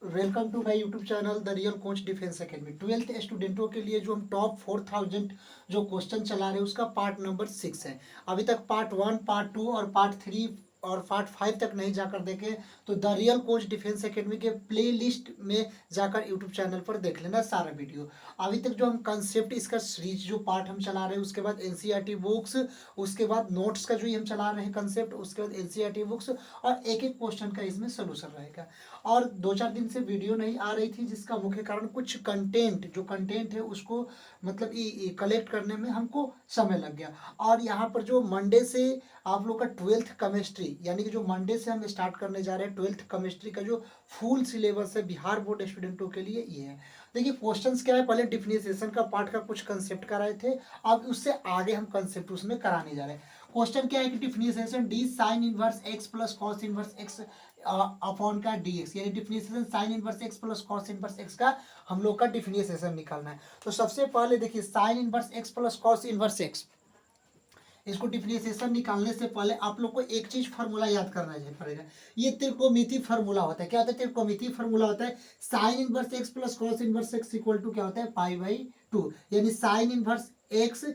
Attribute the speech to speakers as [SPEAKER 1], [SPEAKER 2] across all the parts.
[SPEAKER 1] Welcome to my YouTube channel the real coach defence academy. 12th स्टूडेंटों के लिए जो हम टॉप 4000 जो क्वेश्चन चला रहे हैं उसका पार्ट नंबर 6 है। अभी तक पार्ट 1, पार्ट 2 और पार्ट 3 और पार्ट 5 तक नहीं जाकर देखें तो the real coach defence academy के प्ले लिस्ट में जाकर यूट्यूब चैनल पर देख लेना सारा वीडियो। अभी तक जो हम कंसेप्ट इसका सीरीज जो पार्ट हम चला रहे हैं, उसके बाद एनसीईआरटी बुक्स, उसके बाद नोट्स का जो हम चला रहे हैं कंसेप्ट, उसके बाद एनसीईआरटी बुक्स और एक एक क्वेश्चन का इसमें सोल्यूशन रहेगा। और 2-4 दिन से वीडियो नहीं आ रही थी, जिसका मुख्य कारण कुछ कंटेंट है उसको मतलब कलेक्ट करने में हमको समय लग गया। और यहाँ पर जो मंडे से आप लोग का 12th केमिस्ट्री, यानी कि जो मंडे से हम स्टार्ट करने जा रहे हैं 12th केमिस्ट्री का जो फुल सिलेबस है बिहार बोर्ड स्टूडेंटों के लिए, ये है। देखिए क्वेश्चंस क्या है, पहले डिफिनेशन का पार्ट का कुछ कंसेप्ट कराए थे, अब उससे आगे हम कंसेप्ट उसमें कराने जा रहे हैं। क्वेश्चन क्या है कि definition D sine inverse x plus cos inverse x upon का dx, यानी definition sign inverse x plus cos inverse x का हम लोग का डिफिनेशन निकालना है। तो सबसे पहले देखिए sign inverse x plus cos inverse x, इसको डिफिनेशन निकालने से पहले आप लोग को एक चीज फार्मूला याद करना पड़ेगा। ये त्रिकोणमिति फार्मूला होता है। क्या होता है? त्रिकोणमिति फार्मूला होता है sine inverse x plus cos inverse x equal to क्या होता है? पाई/2, यानी sine inverse x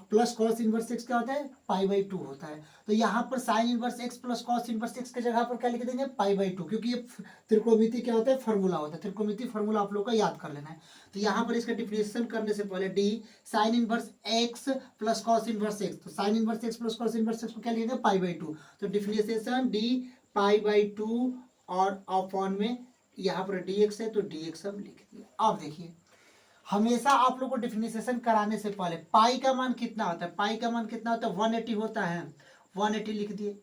[SPEAKER 1] plus cos inverse x क्या होता है? पाई/2 होता है। तो यहाँ पर sine inverse x plus cos inverse x की जगह पर क्या लिख देंगे? पाई/2, क्योंकि ये त्रिकोणमिति क्या होता है? फार्मूला होता है। त्रिकोणमिति फार्मूला आप लोग का याद कर लेना है। तो यहाँ पर इसका डिफिनेशन करने से पहले D sine inverse x plus cos inverse X, तो sine inverse x plus cos inverse X को क्या लिखेंगे? पाई/2। तो डिफिनेशन डी पाई/2 और अपॉन में यहाँ पर dx है तो dx हम लिख दिए। अब देखिए हमेशा आप लोग को डिफिनेशन कराने से पहले पाई का मान कितना होता है? पाई का मान कितना होता है? 180 होता है। 180 लिख दिए।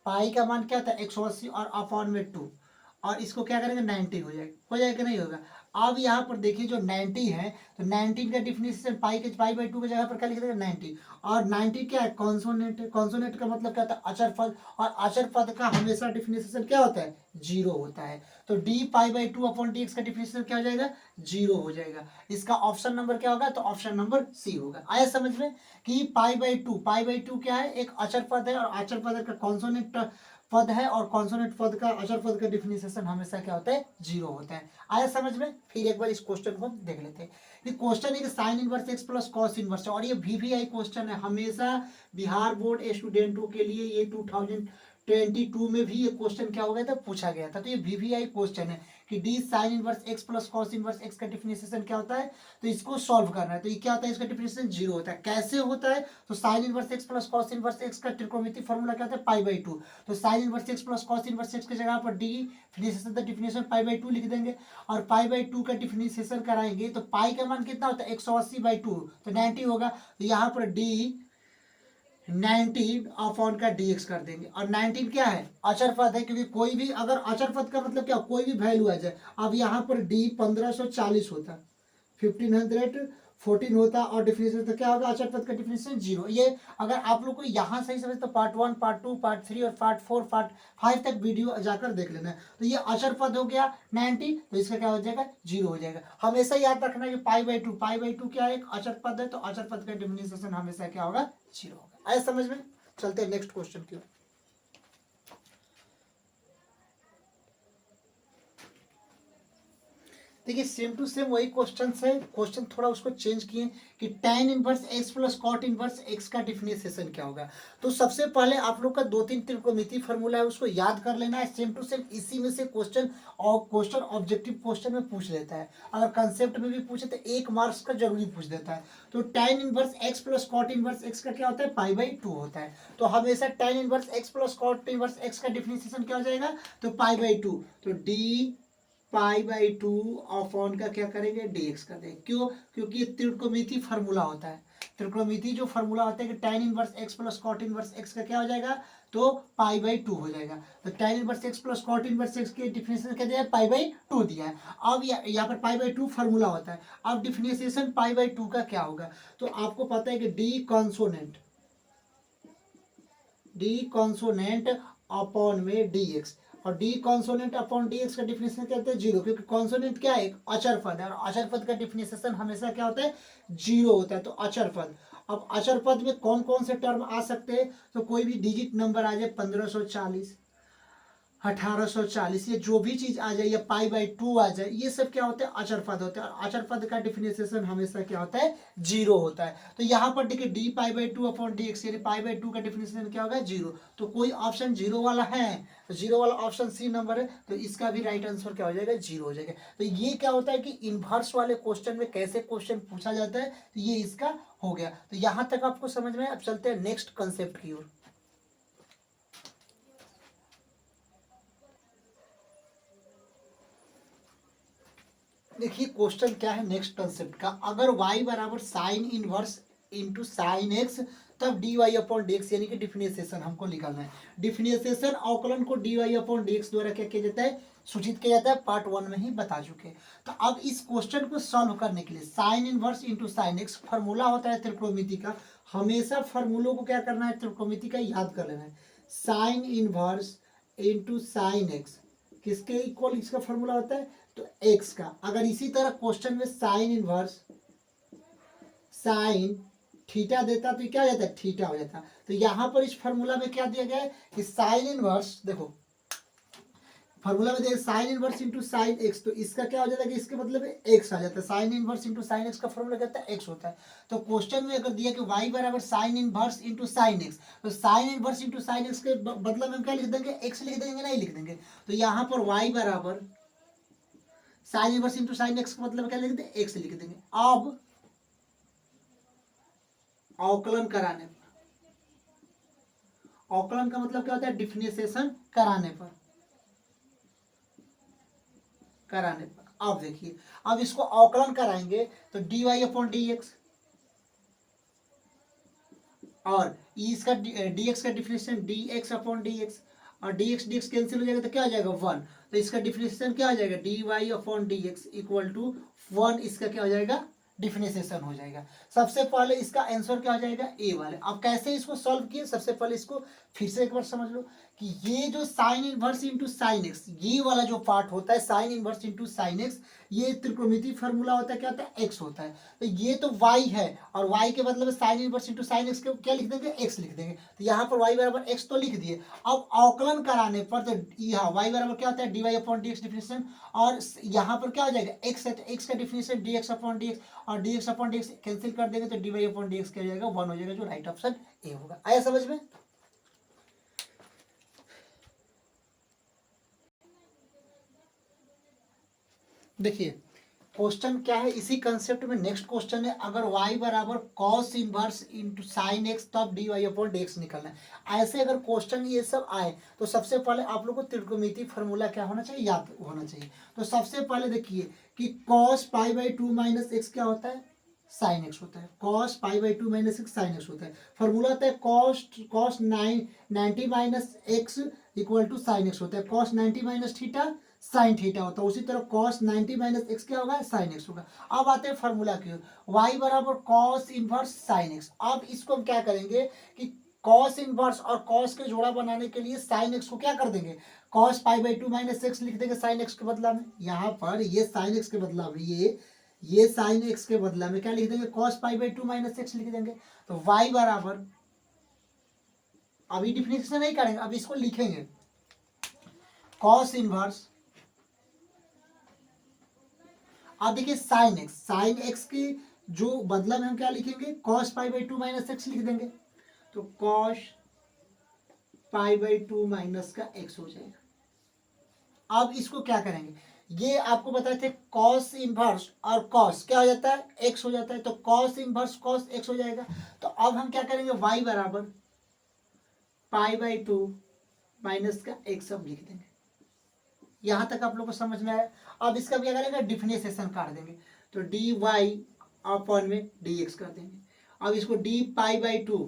[SPEAKER 1] पाई का मान क्या था? 180 और अपॉन में 2, और इसको क्या करेंगे? 90 हो जाएगा नहीं होगा। अब यहाँ पर देखिए जो 90 है, तो 19 का डिफिनेशन पाई/2 की जगह पर क्या लिख देंगे? 90। और 90 क्या है? कॉन्सोनेंट है। कॉन्सोनेंट का मतलब क्या होता है? अचर पद, और अचर पद का हमेशा डिफिनेशन क्या होता है? 0 होता है। तो डी पाई/2 अपॉन डी एक्स का डिफिनेशन क्या हो जाएगा? 0 हो जाएगा। इसका ऑप्शन नंबर क्या होगा? तो ऑप्शन नंबर सी होगा। आया समझ में कि पाई/2 क्या है? एक अचर पद है, और अचर पद का कॉन्सोनेंट पद है, और कॉन्सोनेंट पद का अचर पद का डिफिनेशन हमेशा क्या होता है? 0 होता है। आया समझ में? फिर एक बार इस क्वेश्चन को हम देख लेते हैं। ये क्वेश्चन है कि sign inverse x plus cos inverse, और ये VVI क्वेश्चन है। हमेशा बिहार बोर्ड स्टूडेंटों के लिए ये 2022 में भी ये क्वेश्चन क्या हो गया था? पूछा गया था। तो ये VVI क्वेश्चन है कि D sine inverse x plus cos inverse x का डिफिनेशन क्या होता है? तो इसको सॉल्व करना है। तो ये क्या होता है? इसका डिफिनेशन 0 होता है। कैसे होता है? तो sine inverse x plus cos inverse x का त्रिकोणमिति फॉर्मूला क्या होता है? पाई/2। तो sine inverse x plus cos inverse x की जगह पर डी डिफिनेशन पाई/2 लिख देंगे, और पाई/2 का डिफिनेशन कराएंगे तो पाई का मान कितना होता है? 180/2, तो 90 होगा। तो यहाँ पर डी 19 अपॉन का dx कर देंगे। और 19 क्या है? अचर पद है, क्योंकि कोई भी अगर अचर पद का मतलब क्या? कोई भी वैल्यू आ जाए। अब यहाँ पर d 1540 होता, 1514 होता, और डिफिनेशन तो क्या होगा? अचर पद का डिफिनेशन 0। ये अगर आप लोग को यहाँ सही समझ तो पार्ट 1, पार्ट 2, पार्ट 3 और पार्ट 4, पार्ट 5 तक वीडियो जाकर देख लेना है। तो ये अचर पद हो गया 90, तो इसका क्या हो जाएगा? 0 हो जाएगा। हमेशा याद रखना है कि पाई/2 क्या है? एक अचर पद है, तो अचर पद का डिफिनेशन हमेशा क्या होगा? 0 होगा। आया समझ में? चलते हैं नेक्स्ट क्वेश्चन की ओर। देखिए सेम टू सेम वही क्वेश्चन है। क्वेश्चन थोड़ा उसको चेंज किए कि tan inverse x plus cot inverse x का डिफिनेशन क्या होगा। तो सबसे पहले आप लोग का 2-3 त्रिकोणमिति फॉर्मूला है, उसको याद कर लेना है। सेम टू सेम इसी में से क्वेश्चन, और क्वेश्चन ऑब्जेक्टिव क्वेश्चन में पूछ लेता है। अगर कंसेप्ट में भी पूछे तो 1 मार्क्स का जरूरी पूछ देता है। तो tan inverse x plus cot inverse x का क्या होता है? पाई/2 होता है। तो हमेशा tan inverse x plus cot inverse x का डिफिनेशन क्या हो जाएगा? तो पाई/2। तो डी पाई/2 अपॉन का क्या करेंगे? dx कर देंगे। क्यों? क्योंकि ये त्रिकोणमिति फार्मूला होता है। त्रिकोणमिति जो फार्मूला होता है कि tan inverse x plus cot inverse x का क्या हो जाएगा? तो पाई/2 हो जाएगा। तो tan inverse x plus cot inverse x के डिफिनेशन क्या दिया है? पाई/2 दिया है। अब यहाँ पर पाई/2 फार्मूला होता है। अब डिफिनेशन पाई/2 का क्या होगा? तो आपको पता है कि डी कॉन्सोनेंट अपॉन में dx, और डी कॉन्सोनेंट अपॉन dx का डिफिनेशन क्या होता है? 0, क्योंकि कॉन्सोनेंट क्या है? एक अचर पद है, और अचर पद का डिफिनेशन हमेशा क्या होता है? 0 होता है। तो अचर पद, अब अचर पद में कौन कौन से टर्म आ सकते हैं? तो कोई भी डिजिट नंबर आ जाए, 1540, 1840, ये जो भी चीज आ जाए या पाई बाई 2 आ जाए, ये सब क्या होता है, अचर पद होते हैं, और अचर पद का डिफरेंशिएशन हमेशा क्या होता है, जीरो होता है। तो यहाँ पर देखिए D pi by 2 upon D X, यानी पाई बाई 2 का डिफरेंशिएशन क्या होगा, जीरो। तो कोई ऑप्शन जीरो वाला है, तो जीरो वाला ऑप्शन सी नंबर है, तो इसका भी राइट आंसर क्या हो जाएगा, जीरो हो जाएगा। तो ये क्या होता है कि इनवर्स वाले क्वेश्चन में कैसे क्वेश्चन पूछा जाता है, तो ये इसका हो गया। तो यहाँ तक आपको समझ में, अब चलते हैं नेक्स्ट कंसेप्ट की ओर। देखिए क्वेश्चन क्या है नेक्स्ट कंसेप्ट का, अगर y बराबर sine inverse into sine X, तब D Y upon D X, यानी कि डिफरेंशिएशन हमको निकालना है। डिफरेंशिएशन अवकलन को D Y upon D X द्वारा क्या किया जाता है, सूचित किया जाता है, पार्ट 1 में ही बता चुके। तो अब इस क्वेश्चन को सॉल्व करने के लिए sign inverse into sine x formula होता है त्रिकोणमिति का, हमेशा फॉर्मूलों को क्या करना है, त्रिकोणमिति का याद कर लेना है। Sine inverse into sine x किसके इक्वल इसका फॉर्मूला होता है, तो x का। अगर इसी तरह क्वेश्चन में साइन इनवर्स साइन थीटा देता तो क्या हो जाता है, थीटा हो जाता। तो यहां पर इस फॉर्मूला में क्या दिया गया है कि साइन इनवर्स, देखो फॉर्मूला में देखिए sign inverse into sine X, तो इसका क्या हो जाता है कि इसके मतलब एक्स आ जाता है। Sine inverse into sine x का फॉर्मूला कहता है एक्स होता है। तो क्वेश्चन में अगर दिया कि y बराबर sine inverse into sine X, तो sine inverse into sine X के बदला में हम क्या लिख देंगे, एक्स लिख देंगे, नहीं लिख देंगे। तो यहाँ पर y बराबर sine inverse into sine x का मतलब क्या लिख देंगे, एक्स लिख देंगे। अब अवकलन कराने पर, अवकलन का मतलब क्या होता है, डिफरेंशिएशन कराने पर, अब देखिए, अब इसको अवकलन कराएंगे तो D Y upon D x, और इसका डी एक्स का differentiation D x upon D x, और डी एक्स कैंसिल हो जाएगा तो क्या हो जाएगा, 1। तो इसका डिफरेंशिएशन क्या हो जाएगा, d Y upon D x equal to 1, इसका क्या हो जाएगा, डिफरेंशिएशन हो जाएगा। सबसे पहले इसका आंसर क्या हो जाएगा, ए वाले। अब कैसे इसको सॉल्व किए, सबसे पहले इसको फिर से एक बार समझ लो कि ये जो sign inverse into sine x, ये वाला जो पार्ट होता है sine inverse into sine x, ये त्रिकोणमिति फॉर्मूला होता है, क्या होता है, एक्स होता है। तो ये तो y है, और y के मतलब sign inverse into sine X के क्या लिख देंगे, x लिख देंगे। तो यहाँ पर y बराबर x तो लिख दिए। अब अवकलन कराने पर तो यहाँ y बराबर क्या होता है, d Y upon D x differentiation, और यहाँ पर क्या हो जाएगा, x है तो x का differentiation D x upon D x, और D x upon D x cancel कर देंगे तो D Y upon D x क्या हो जाएगा, 1 हो जाएगा, जो राइट ऑप्शन ए होगा। आया समझ में। देखिए क्वेश्चन क्या है, इसी कंसेप्ट में नेक्स्ट क्वेश्चन है, अगर y बराबर cos inverse into sine X, तब D Y upon D X निकलना है। ऐसे अगर क्वेश्चन ये सब आए तो सबसे पहले आप लोग को त्रिकोणमिति फॉर्मूला क्या होना चाहिए, याद होना चाहिए। तो सबसे पहले देखिए कि cos pi by 2 minus x क्या होता है, साइन एक्स होता है। Cos pi by 2 minus x sine x होता है। फॉर्मूला होता है cos 90 minus x equal to sine x होता है। Cos 90 minus theta sine theta होता है। उसी तरह कॉस 90 माइनस एक्स क्या होगा, साइन एक्स होगा। अब आते हैं फॉर्मूला की ओर, वाई बराबर कॉस इनवर्स साइन एक्स। अब इसको हम क्या करेंगे कि कॉस इनवर्स और कॉस के जोड़ा बनाने के लिए साइन एक्स को क्या कर देंगे, cos pi by 2 minus x लिख देंगे साइन एक्स के बदला में। यहाँ पर ये साइन एक्स के बदला में ये साइन एक्स के बदला में क्या लिख देंगे, cos pi by 2 minus x लिख देंगे। तो वाई बराबर, अभी डिफरेंशिएशन नहीं करेंगे, अब इसको लिखेंगे कॉस इनवर्स, अब देखिए साइन एक्स के जो बदला में हम क्या लिखेंगे, cos pi by 2 minus x लिख देंगे। तो कॉस पाई बाई 2 माइनस का एक्स हो जाएगा। अब इसको क्या करेंगे, ये आपको बताए थे कॉस इनवर्स और कॉस क्या हो जाता है, एक्स हो जाता है। तो कॉस इनवर्स कॉस एक्स हो जाएगा। तो अब हम क्या करेंगे, वाई बराबर पाई बाई 2 माइनस का एक्स अब लिख देंगे। यहां तक आप लोग को समझ में आया। अब इसका क्या करेंगे, डिफरेंशिएशन काट देंगे। तो डी वाई अपॉन में डी एक्स कर देंगे। अब इसको डी पाई बाई 2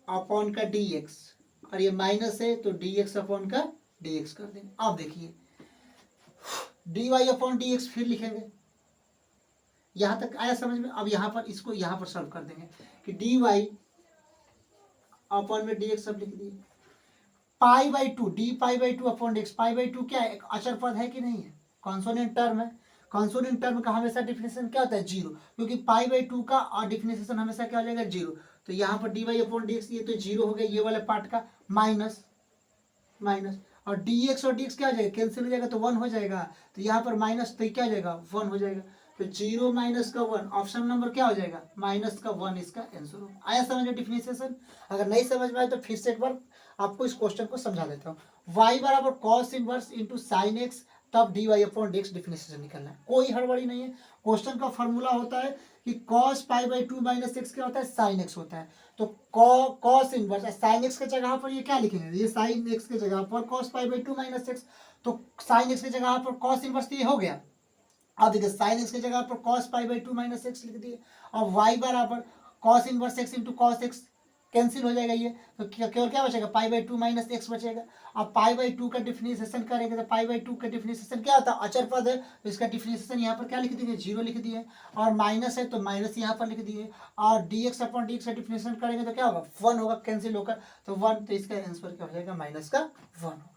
[SPEAKER 1] अपॉन का डी एक्स, और ये माइनस है तो डी एक्स अपॉन का डी एक्स कर देंगे। अब देखिए d Y upon D x फिर लिखेंगे। यहां तक आया समझ में। अब यहां पर इसको यहां पर सॉल्व कर देंगे कि डी वाई अपॉन में डी एक्स सब लिख दिए, पाई by 2 D pi by 2 upon D x. Pi by 2 क्या है, एक अचर पद है कि नहीं है, कॉन्सोनेंट टर्म है। कॉन्सोनेंट टर्म का हमेशा डिफिनेशन क्या होता है, जीरो, क्योंकि पाई बाई 2 का और डिफिनेशन हमेशा क्या हो जाएगा, जीरो। तो यहाँ पर d Y upon D x, ये तो जीरो हो गया, ये वाले पार्ट का माइनस माइनस। और डी एक्स और डी एक्स क्या हो जाएगा, कैंसिल हो जाएगा तो 1 हो जाएगा। तो यहाँ पर माइनस, तो क्या हो जाएगा, 1 हो जाएगा। तो 0 माइनस का 1, ऑप्शन नंबर क्या हो जाएगा, माइनस का 1 इसका आंसर होगा। आया समझ में डिफरेंशिएशन? अगर नहीं समझ में आए तो फिर से एक बार आपको इस क्वेश्चन को समझा देता हूँ। y बराबर cos inverse into sine X, तब D Y upon D x differentiation निकलना है। कोई हड़बड़ी नहीं है। क्वेश्चन का फॉर्मूला होता है कि cos pi by 2 minus x क्या होता है, साइन एक्स होता है। तो कॉस इनवर्स साइन एक्स के जगह पर ये क्या लिखेंगे, ये साइन एक्स के जगह पर cos pi by 2 minus x, तो साइन एक्स की जगह पर कॉस इनवर्स तो ये हो गया। अब देखिए साइन एक्स की जगह पर cos pi by 2 minus x लिख दिए। और वाई बराबर cos inverse x into cos x, cancel हो जाएगा ये, तो केवल क्या बचेगा, पाई बाई 2 माइनस एक्स बचेगा। अब पाई बाई 2 का डिफरेंशिएशन करेंगे तो पाई बाई 2 का डिफरेंशिएशन क्या होता है, अचर पद है तो इसका डिफरेंशिएशन यहाँ पर क्या लिख दिए, 0 लिख दिए। और माइनस है तो माइनस यहाँ पर लिख दिए। और D x upon D x का डिफरेंशिएशन करेंगे तो क्या होगा, 1 होगा, कैंसिल होकर तो 1, तो इसका आंसर क्या हो जाएगा, माइनस का 1 होगा।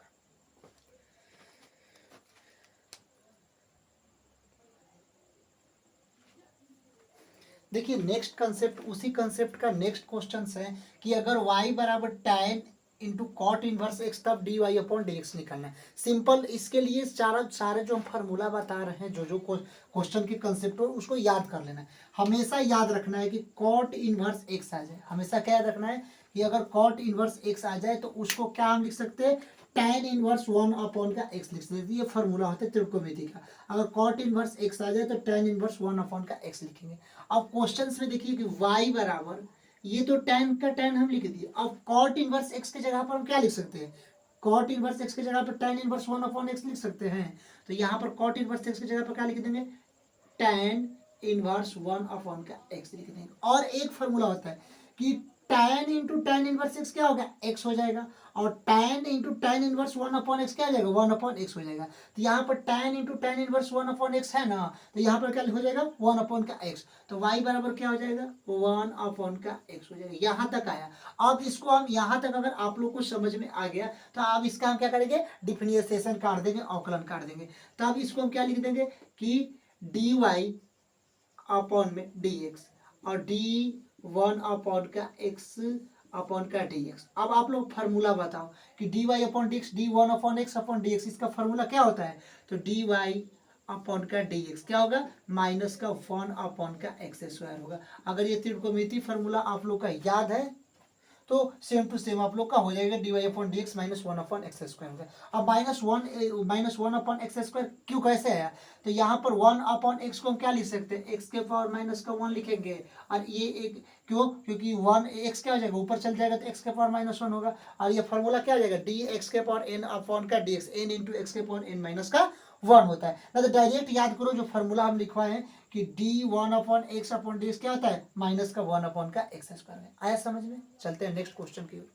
[SPEAKER 1] देखिए नेक्स्ट कंसेप्ट, उसी कंसेप्ट का नेक्स्ट क्वेश्चन है कि अगर y बराबर tan into cot inverse X, तब D Y upon D X निकलना है। सिंपल, इसके लिए सारे जो हम फार्मूला बता रहे हैं, जो जो क्वेश्चन की कंसेप्ट हो उसको याद कर लेना है। हमेशा याद रखना है कि कॉट इनवर्स एक्स आ जाए, हमेशा क्या याद रखना है कि अगर कॉट इनवर्स एक्स आ जाए तो उसको क्या हम लिख सकते हैं, tan इनवर्स 1 अपॉन का एक्स लिख सकते हैं। ये फॉर्मूला होता है त्रिकोणमिति का। अगर कॉट इनवर्स एक्स आ जाए तो tan इनवर्स 1 अपॉन का एक्स लिखेंगे। अब क्वेश्चन में देखिए कि y बराबर, ये तो tan का tan हम लिख दिए। अब कॉट इनवर्स x की जगह पर हम क्या लिख सकते हैं, कॉट इनवर्स x की जगह पर tan इनवर्स 1 अपॉन एक्स लिख सकते हैं। तो यहाँ पर कॉट इनवर्स x की जगह पर क्या लिख देंगे, tan इनवर्स 1 अपॉन का x लिख देंगे। और एक फॉर्मूला होता है कि tan into tan inverse x क्या होगा, x हो जाएगा। और tan into tan inverse 1 upon x क्या हो जाएगा, 1 अपॉन एक्स हो जाएगा। तो यहाँ पर tan into tan inverse 1 upon x है ना, तो यहाँ पर क्या हो जाएगा, 1 अपॉन का x। तो y बराबर क्या हो जाएगा, 1 अपॉन का x हो जाएगा। यहाँ तक आया। अब इसको हम यहाँ तक अगर आप लोग को समझ में आ गया तो अब इसका हम क्या करेंगे, डिफरेंशिएशन काट देंगे, अवकलन काट देंगे। तब इसको हम क्या लिख देंगे कि डी वाई अपॉन में डी एक्स, और डी 1 अपॉन का एक्स अपॉन का डी एक्स। अब आप लोग फार्मूला बताओ कि d Y upon D x, d 1 upon x upon D x, इसका फार्मूला क्या होता है। तो डी वाई अपॉन का डी एक्स क्या होगा, माइनस का 1 अपॉन का एक्स स्क्वायर होगा। अगर ये त्रिकोणमिति फार्मूला आप लोग का याद है तो सेम टू सेम आप लोग का हो जाएगा, d Y upon D x minus 1 upon x square होगा। अब minus one upon x square क्यों, कैसे आया, तो यहाँ पर 1 अपॉन एक्स को हम क्या लिख सकते हैं, एक्स के पावर माइनस का 1 लिखेंगे। और ये एक क्यों, क्योंकि 1 एक्स क्या हो जाएगा, ऊपर चल जाएगा तो एक्स के पावर माइनस 1 होगा। और ये फॉर्मूला क्या हो जाएगा, डी एक्स के पावर एन अपॉन का d x, n into x के पावर एन माइनस का 1 होता है ना। तो डायरेक्ट याद करो जो फॉर्मूला हम लिखवाए हैं कि D 1 upon x upon D x क्या होता है, माइनस का 1 अपॉन का एक्स स्क्वायर में। आया समझ में? चलते हैं नेक्स्ट क्वेश्चन की ओर।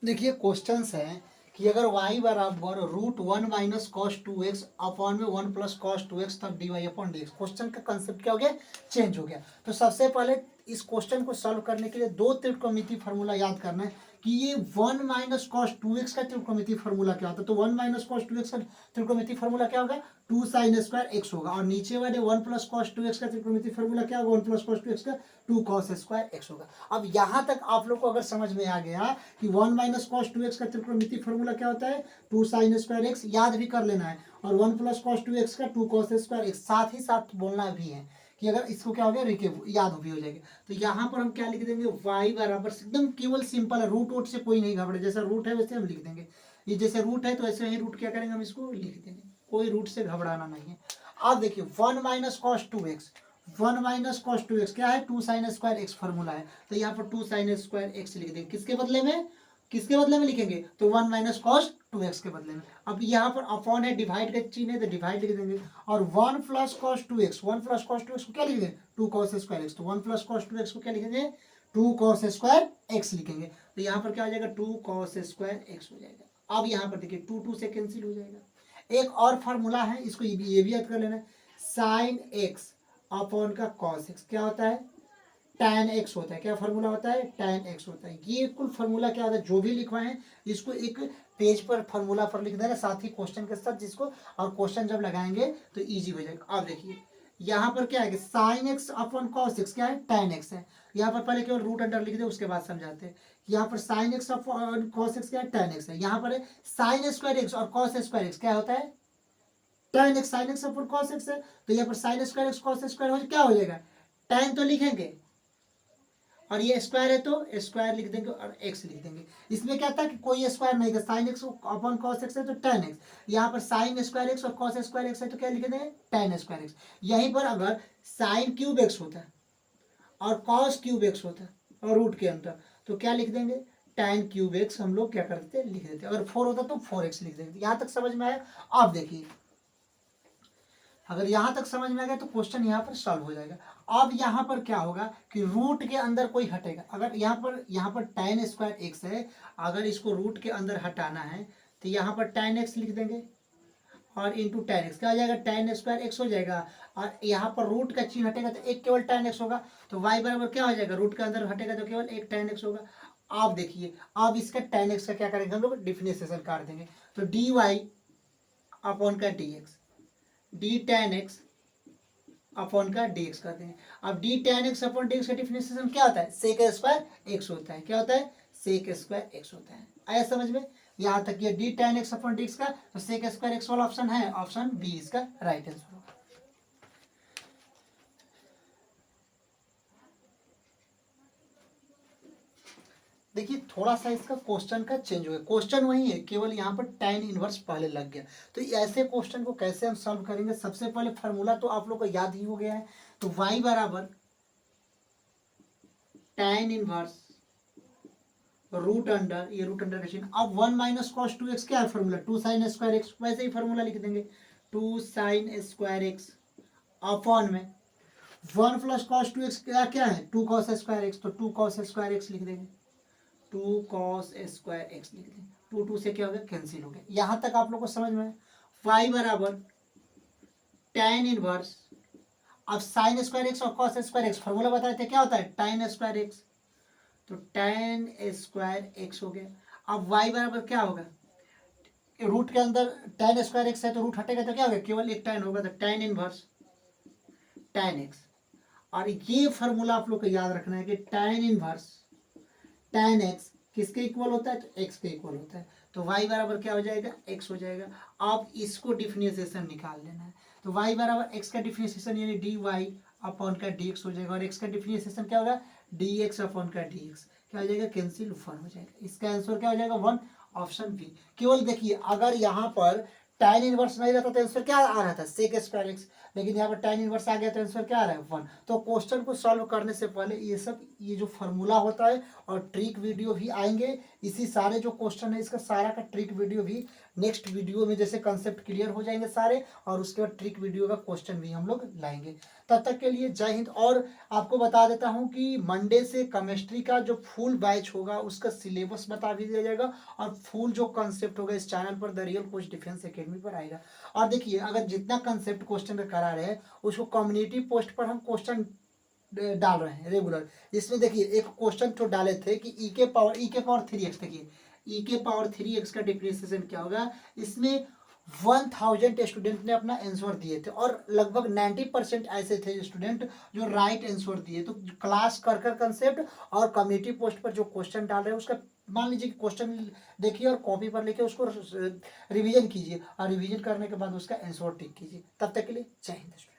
[SPEAKER 1] देखिए क्वेश्चंस है कि अगर y बराबर √1 माइनस कॉस 2x अपॉन में 1 प्लस कॉस 2x, तब D Y upon D x. Question का कंसेप्ट क्या हो गया, चेंज हो गया। तो सबसे पहले इस क्वेश्चन को सॉल्व करने के लिए दो त्रिकोणमिति फार्मूला याद करना है कि ये 1 माइनस कॉस 2x का त्रिकोणमिति फार्मूला क्या होता है। तो 1 माइनस कॉस 2x का त्रिकोणमिति फार्मूला क्या होगा, 2 साइन स्क्वायर एक्स होगा। और नीचे वाले 1 प्लस कॉस 2x का त्रिकोणमिति फार्मूला क्या होगा, 1 प्लस कॉस 2x का 2 कॉस स्क्वायर एक्स होगा। अब यहाँ तक आप लोग को अगर समझ में आ गया कि 1 माइनस कॉस 2x का त्रिकोणमिति फार्मूला क्या होता है, 2 साइन स्क्वायर एक्स, याद भी कर लेना है। और 1 प्लस कॉस 2x का 2 कॉस स्क्वायर एक्स, साथ ही साथ बोलना भी है कि अगर इसको क्या हो गया, याद भी हो जाएगा। तो यहाँ पर हम क्या लिख देंगे, y बराबर एकदम केवल सिंपल है, रूट वोट से कोई नहीं घबराए, जैसा रूट है वैसे हम लिख देंगे। ये जैसे रूट है तो ऐसे ही रूट क्या करेंगे, हम इसको लिख देंगे, कोई रूट से घबराना नहीं है। अब देखिए 1 minus cos 2x, 1 minus cos 2x क्या है, 2 साइन स्क्वायर एक्स फॉर्मूला है। तो यहाँ पर 2 साइन स्क्वायर एक्स लिख देंगे, किसके बदले में, किसके बदले में लिखेंगे, तो 1 माइनस कॉस 2x के बदले में। अब यहाँ पर अपॉन है, डिवाइड का चिन्ह है तो डिवाइड लिख देंगे। और 1 plus cos 2x, 1 plus cos 2x को क्या लिखेंगे, 2 कॉस स्क्वायर एक्स। तो 1 प्लस कॉस 2x को क्या लिखेंगे, 2 कॉस स्क्वायर एक्स लिखेंगे। तो यहाँ पर क्या हो जाएगा, 2 कॉस स्क्वायर एक्स हो जाएगा। अब यहाँ पर देखिए 2 2 से कैंसिल हो जाएगा। एक और फार्मूला है, इसको ये भी याद कर लेना है, साइन एक्स अपॉन का कॉस एक्स क्या होता है, tan x होता है। क्या फार्मूला होता है, tan x होता है। ये कुल फार्मूला क्या होता है, जो भी लिखवाए हैं इसको एक पेज पर फार्मूला पर लिख देना, साथ ही क्वेश्चन के साथ जिसको, और क्वेश्चन जब लगाएंगे तो इजी हो जाएगा। अब देखिए यहाँ पर क्या है, sine x upon cos x क्या है, टेन एक्स है। यहाँ पर पहले केवल रूट अंडर लिख दे, उसके बाद समझाते हैं। यहाँ पर sine x upon cos x क्या है, टेन एक्स है। यहाँ पर साइन स्क्वायर एक्स और कॉस स्क्वायर एक्स क्या होता है, ten x. Sine x upon cos x है, तो यहाँ पर sign square x cos square हो क्या हो जाएगा, टेन तो लिखेंगे, और ये स्क्वायर है तो स्क्वायर लिख देंगे और एक्स लिख देंगे। इसमें क्या था कि कोई स्क्वायर नहीं था, sine x upon cos x है तो टेन एक्स, यहाँ पर साइन स्क्वायर एक्स और कॉस स्क्वायर एक्स है तो क्या लिख देंगे, टेन स्क्वायर एक्स। यहीं पर अगर साइन क्यूब एक्स होता है और कॉस क्यूब एक्स होता है और रूट के अंदर, तो क्या लिख देंगे, टेन क्यूब एक्स हम लोग क्या करते लिख देते। अगर फोर होता तो फोर एक्स लिख देते। यहाँ तक समझ में आया। आप देखिए, अगर यहाँ तक समझ में आ गया तो क्वेश्चन यहाँ पर सॉल्व हो जाएगा। अब यहाँ पर क्या होगा कि रूट के अंदर कोई हटेगा। अगर यहाँ पर टेन स्क्वायर एक्स है, अगर इसको रूट के अंदर हटाना है तो यहाँ पर टेन एक्स लिख देंगे और इंटू टेन एक्स क्या हो जाएगा, टेन स्क्वायर एक्स हो जाएगा। और यहाँ पर रूट का चिन्ह हटेगा तो एक केवल टेन एक्स होगा, तो वाई बराबर क्या हो जाएगा, रूट के अंदर हटेगा तो केवल एक टेन एक्स होगा। आप देखिए, अब इसका टेन एक्स का क्या करेंगे हम लोग, डिफरेंशिएशन काट देंगे। तो डी वाई अपॉन का d x, D ten x upon का डी एक्स कर देंगे। अब D ten x upon D x का डिफरेंशिएशन क्या होता है, सेक स्क्वायर एक्स होता है। क्या होता है, सेक स्क्वायर एक्स होता है। आया समझ में। यहाँ तक ये D ten x upon D x का, तो सेक स्क्वायर एक्स वाला ऑप्शन है, ऑप्शन बी इसका राइट आंसर होगा। देखिए थोड़ा सा इसका क्वेश्चन का चेंज हो गया, क्वेश्चन वही है, केवल यहाँ पर tan इनवर्स पहले लग गया। तो ऐसे क्वेश्चन को कैसे हम सॉल्व करेंगे, सबसे पहले फार्मूला तो आप लोग को याद ही हो गया है। तो y बराबर tan इनवर्स रूट अंडर, ये रूट अंडर का चिन्ह। अब one minus cos two X क्या है formula, two sine square X, वैसे ही फॉर्मूला लिख देंगे, two sine square X upon में one plus cos two X क्या क्या है, टू कॉस स्क्वायर एक्स, तो टू कॉस स्क्वायर एक्स लिख देंगे, टू कॉस स्क्वायर एक्स लिख देंगे। टू टू से क्या हो गया, कैंसिल हो गया। यहाँ तक आप लोग को समझ में, y बराबर tan इनवर्स, अब साइन स्क्वायर एक्स और कॉस स्क्वायर एक्स फॉर्मूला बताए थे क्या होता है, tan स्क्वायर एक्स, तो tan स्क्वायर एक्स हो गया। अब y बराबर क्या होगा, रूट के अंदर tan स्क्वायर एक्स है तो रूट हटेगा तो क्या होगा, केवल एक tan होगा, तो tan इनवर्स tan एक्स। और ये फॉर्मूला आप लोग को याद रखना है कि tan इनवर्स tan एक्स किसके इक्वल होता है, तो x के इक्वल होता है। तो y बराबर क्या हो जाएगा, x हो जाएगा। अब इसको डिफरेंशिएशन निकाल लेना है, तो y बराबर x का डिफरेंशिएशन यानी डी वाई अपॉन का डी एक्स हो जाएगा, और x का डिफरेंशिएशन क्या होगा, डी एक्स अपॉन का डी एक्स क्या हो जाएगा, कैंसिल वन हो जाएगा। इसका आंसर क्या हो जाएगा, वन, ऑप्शन बी। केवल देखिए, अगर यहाँ पर tan इनवर्स नहीं रहता तो आंसर क्या आ रहा था, सेक स्क्वायर एक्स, लेकिन यहाँ पर tan इनवर्स आ गया तो आंसर क्या आ रहा है, वन। तो क्वेश्चन को सॉल्व करने से पहले ये जो फॉर्मूला होता है और ट्रिक वीडियो भी आएंगे। इसी सारे जो क्वेश्चन है इसका सारा का ट्रिक वीडियो भी नेक्स्ट वीडियो में, जैसे कंसेप्ट क्लियर हो जाएंगे सारे, और उसके बाद ट्रिक वीडियो का क्वेश्चन भी हम लोग लाएंगे। तब तक के लिए जय हिंद। और आपको बता देता हूँ कि मंडे से केमिस्ट्री का जो फुल बैच होगा उसका सिलेबस बता भी दिया जाएगा, और फुल जो कंसेप्ट होगा इस चैनल पर the real coach defence academy पर आएगा। और देखिए, अगर जितना कंसेप्ट क्वेश्चन का करा रहे हैं उसको कम्युनिटी पोस्ट पर हम क्वेश्चन डाल रहे हैं रेगुलर। इसमें देखिए एक क्वेश्चन तो डाले थे कि ई के पावर थ्री एक्स, देखिए ई के पावर थ्री एक्स का डिफरेंशिएशन क्या होगा। इसमें 1000 स्टूडेंट ने अपना आंसर दिए थे, और लगभग 90% ऐसे थे स्टूडेंट जो राइट आंसर दिए। तो क्लास कर कंसेप्ट और कम्युनिटी पोस्ट पर जो क्वेश्चन डाल रहे हैं उसका मान लीजिए कि क्वेश्चन देखिए और कॉपी पर लेके उसको रिवीजन कीजिए, और रिवीजन करने के बाद उसका आंसर टिक कीजिए। तब तक के लिए जय हिंद।